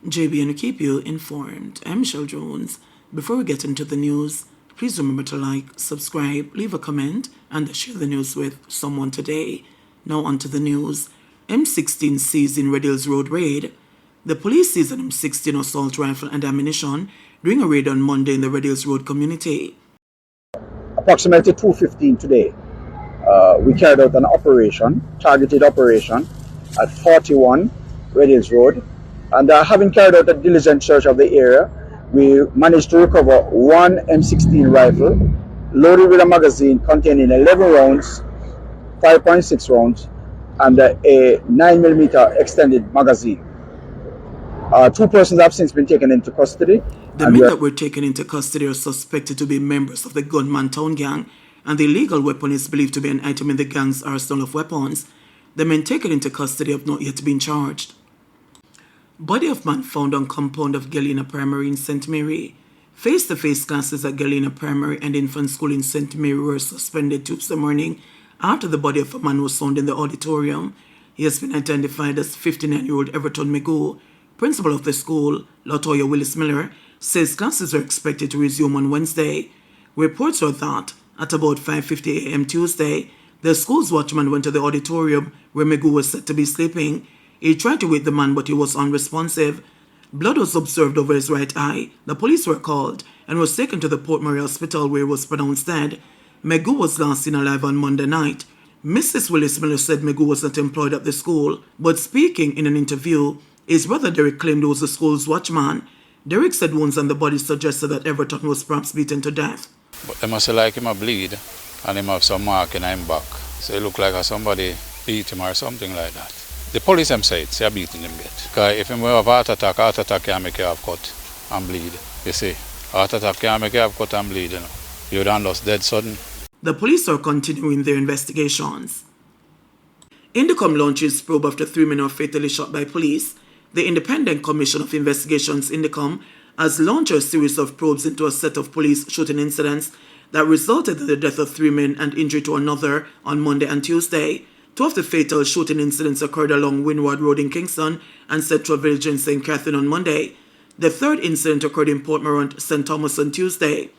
JBNN keep you informed. I'm Michelle Jones. Before we get into the news, please remember to like, subscribe, leave a comment, and share the news with someone today. Now on to the news. M16 seized in Red Hills Road raid. The police seized an M16 assault rifle and ammunition during a raid on Monday in the Red Hills Road community. Approximately 2:15 today, we carried out an targeted operation at 41 Red Hills Road, and having carried out a diligent search of the area, we managed to recover one M16 rifle loaded with a magazine containing 11 rounds, 5.6 rounds, and a 9mm extended magazine. Two persons have since been taken into custody. The men that were taken into custody are suspected to be members of the Gunman Town Gang, and the illegal weapon is believed to be an item in the gang's arsenal of weapons. The men taken into custody have not yet been charged. Body of man found on compound of Galena Primary in St. Mary. Face-to-face classes at Galena Primary and Infant School in St. Mary were suspended Tuesday morning after the body of a man was found in the auditorium. He has been identified as 59-year-old Everton Magoo. Principal of the school, Latoya Willis Miller, says classes are expected to resume on Wednesday. Reports are that at about 5:50 a.m. Tuesday, the school's watchman went to the auditorium where Magoo was said to be sleeping. He tried to wake the man, but he was unresponsive. Blood was observed over his right eye. The police were called and was taken to the Port Mary Hospital where he was pronounced dead. Magoo was last seen alive on Monday night. Mrs. Willis Miller said Magoo was not employed at the school, but speaking in an interview, his brother Derek claimed he was the school's watchman. Derek said wounds on the body suggested that Everton was perhaps beaten to death. But they must like him a bleed and him have some mark in him back. So it look like somebody beat him or something like that. The police them say it's beating him bit. Because if him have heart attack can make you have cut and bleed. You see, heart attack can make you have cut and bleed, you know. You done lost dead sudden. The police are continuing their investigations. INDECOM launches probe after 3 men are fatally shot by police. The Independent Commission of Investigations, INDECOM, has launched a series of probes into a set of police shooting incidents that resulted in the death of 3 men and injury to another on Monday and Tuesday. 2 of the fatal shooting incidents occurred along Windward Road in Kingston and Central Village in St. Catherine on Monday. The 3rd incident occurred in Port Morant, St. Thomas on Tuesday.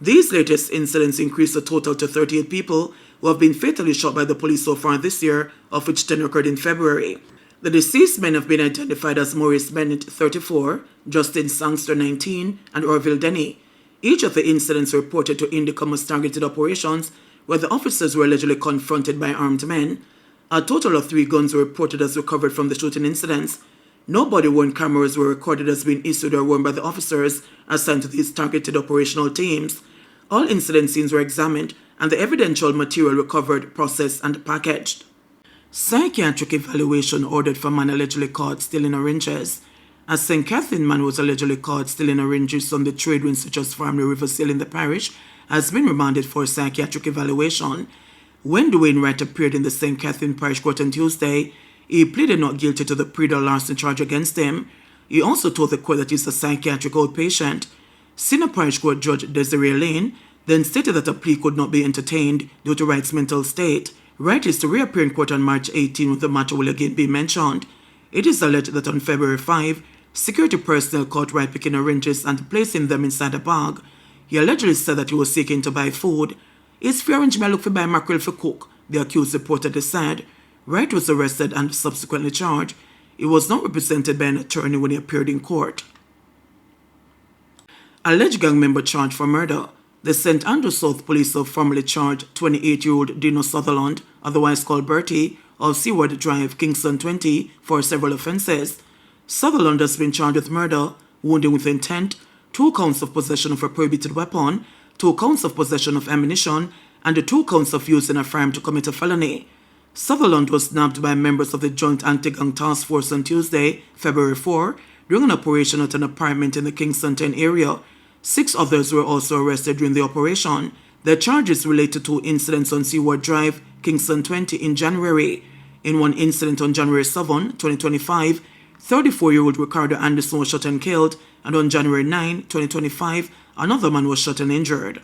These latest incidents increased the total to 38 people who have been fatally shot by the police so far this year, of which 10 occurred in February. The deceased men have been identified as Maurice Bennett, 34, Justin Sangster, 19, and Orville Denny. Each of the incidents reported to INDECOM as targeted operations, where the officers were allegedly confronted by armed men. A total of 3 guns were reported as recovered from the shooting incidents. No body-worn cameras were recorded as being issued or worn by the officers assigned to these targeted operational teams. All incident scenes were examined, and the evidential material recovered, processed, and packaged. Psychiatric evaluation ordered for man allegedly caught stealing oranges. A St. Catherine man was allegedly caught stealing oranges on the trade winds such as Farmley River Sale in the parish has been remanded for psychiatric evaluation. When Dwayne Wright appeared in the St. Catherine Parish Court on Tuesday, he pleaded not guilty to the pre-dawn larceny charge against him. He also told the court that he's a psychiatric outpatient. Senior Parish Court Judge Desiree Lane then stated that a plea could not be entertained due to Wright's mental state. Wright is to reappear in court on March 18 when the matter will again be mentioned. It is alleged that on February 5, security personnel caught Wright picking oranges and placing them inside a bag. He allegedly said that he was seeking to buy food. "It's fair orange me look for buy mackerel for cook," the accused reportedly said. Wright was arrested and subsequently charged. He was not represented by an attorney when he appeared in court. Alleged gang member charged for murder. The St. Andrew South Police have formally charged 28-year-old Dino Sutherland, otherwise called Bertie, of Seaward Drive, Kingston 20, for several offences. Sutherland has been charged with murder, wounding with intent, 2 counts of possession of a prohibited weapon, 2 counts of possession of ammunition, and 2 counts of using a firearm to commit a felony. Sutherland was nabbed by members of the Joint Anti-Gang Task Force on Tuesday, February 4, during an operation at an apartment in the Kingston 10 area. 6 others were also arrested during the operation. The charges relate to 2 incidents on Seaward Drive, Kingston 20 in January. In one incident on January 7, 2025, 34-year-old Ricardo Anderson was shot and killed, and on January 9, 2025, another man was shot and injured.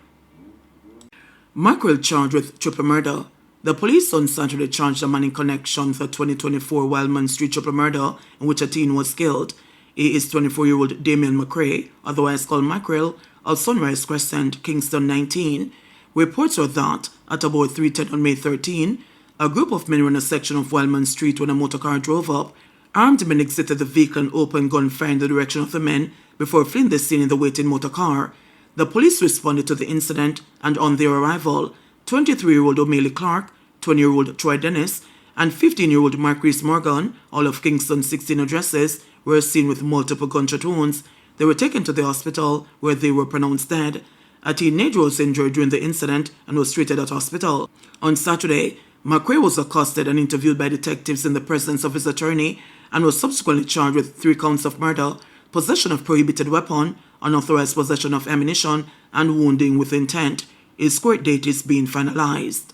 Mackerel charged with triple murder. The police on Saturday charged a man in connection with a 2024 Wildman Street triple murder in which a teen was killed. He is 24-year-old Damien McCrae, otherwise called Mackerel, of Sunrise Crescent, Kingston 19. Reports are that, at about 3:10 on May 13, a group of men were in a section of Wildman Street when a motorcar drove up. Armed men exited the vehicle and opened gunfire in the direction of the men before fleeing the scene in the waiting motorcar. The police responded to the incident, and on their arrival, 23-year-old O'Malley Clark, 20-year-old Troy Dennis, and 15-year-old Marquise Morgan, all of Kingston's 16 addresses, were seen with multiple gunshot wounds. They were taken to the hospital, where they were pronounced dead. A teenager was injured during the incident and was treated at hospital. On Saturday, McCrae was accosted and interviewed by detectives in the presence of his attorney and was subsequently charged with 3 counts of murder, possession of prohibited weapon, unauthorized possession of ammunition, and wounding with intent. His court date is being finalized.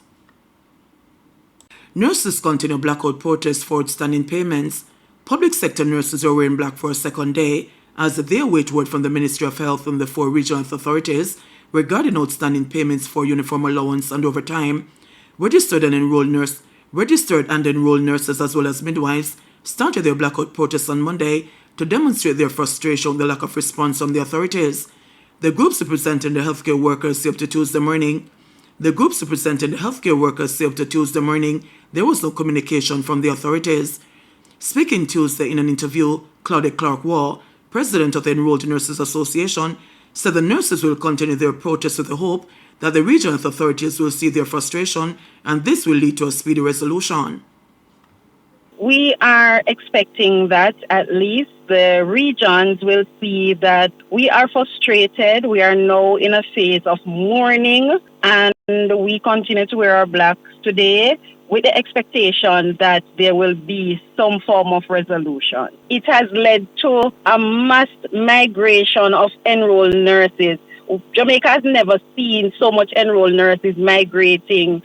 Nurses continue blackout protests for outstanding payments. Public sector nurses are wearing black for a second day as they await word from the Ministry of Health and the 4 regional health authorities regarding outstanding payments for uniform allowance and overtime. Registered and enrolled nurses as well as midwives started their blackout protests on Monday to demonstrate their frustration with the lack of response from the authorities. The groups representing the healthcare workers say up to Tuesday morning there was no communication from the authorities. Speaking Tuesday in an interview, Claudette Clark-Waugh, president of the Enrolled Nurses Association, said the nurses will continue their protests with the hope that the regional health authorities will see their frustration and this will lead to a speedy resolution. We are expecting that at least the regions will see that we are frustrated. We are now in a phase of mourning and we continue to wear our blacks today with the expectation that there will be some form of resolution. It has led to a mass migration of enrolled nurses. Jamaica has never seen so much enrolled nurses migrating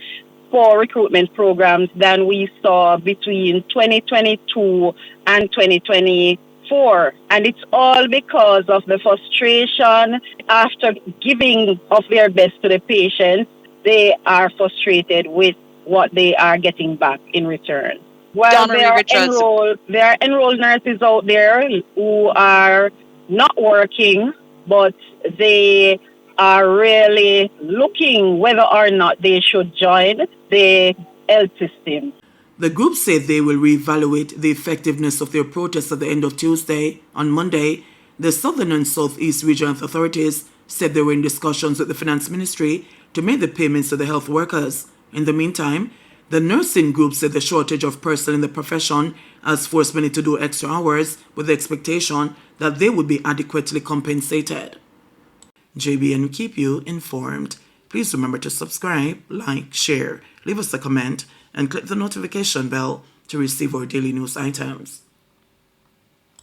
for recruitment programs than we saw between 2022 and 2024. And it's all because of the frustration. After giving of their best to the patients, they are frustrated with what they are getting back in return. While there are enrolled nurses out there who are not working, but they are really looking whether or not they should join the health system. The group said they will reevaluate the effectiveness of their protests at the end of Tuesday. On Monday, the Southern and Southeast regional authorities said they were in discussions with the Finance Ministry to make the payments to the health workers. In the meantime, the nursing group said the shortage of personnel in the profession has forced many to do extra hours with the expectation that they would be adequately compensated. JBNN keep you informed. Please remember to subscribe, like, share, leave us a comment, and click the notification bell to receive our daily news items.